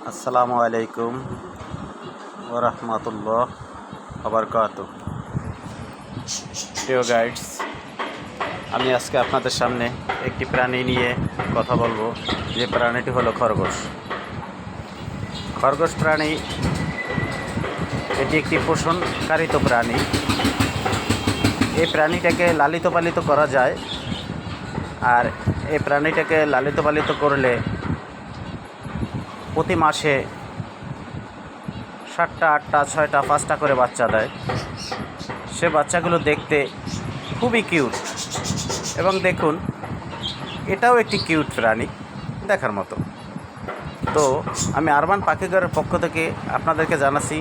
আসসালামু আলাইকুম ওয়া রাহমাতুল্লাহ ওয়া বারাকাতুহু। প্রিয় গাইডস, আমি আজকে আপনাদের সামনে একটি প্রাণী নিয়ে কথা বলবো, যে প্রাণীটি হলো খরগোশ। খরগোশ প্রাণী এটি একটি পোষণকারিত প্রাণী। এই প্রাণীটাকে লালিত পালিত করা যায়, আর এই প্রাণীটাকে লালিত পালিত করলে প্রতি মাসে 7টা 8টা 6টা 5টা করে বাচ্চা দেয়। সে বাচ্চাগুলো দেখতে খুবই কিউট, এবং দেখুন এটাও একটি কিউট প্রাণী দেখার মতো। তো আমি আরবান পাখিঘরের পক্ষ থেকে আপনাদেরকে জানাচ্ছি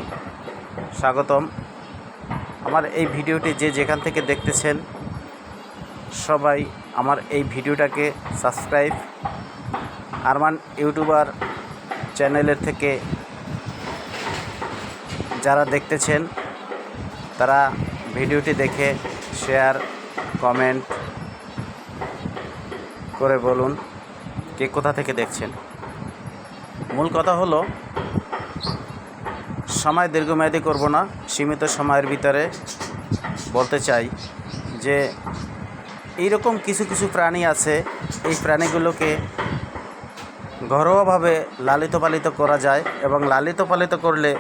স্বাগতম। আমার এই ভিডিওটি যে যেখান থেকে দেখতেছেন, সবাই আমার এই ভিডিওটাকে সাবস্ক্রাইব, আরবান ইউটিউবার চ্যানেলের থেকে যারা দেখতেছেন তারা ভিডিওটি দেখে শেয়ার কমেন্ট করে বলুন কে কোথা থেকে দেখছেন। মূল কথা হলো, সময় দীর্ঘমেয়াদী করব না, সীমিত সময়ের ভিতরে বলতে চাই যে এইরকম কিছু কিছু প্রাণী আছে, এই প্রাণীগুলোকে ঘরোয়াভাবে লালিত পালিত করা যায়, এবং লালিত পালিত করলে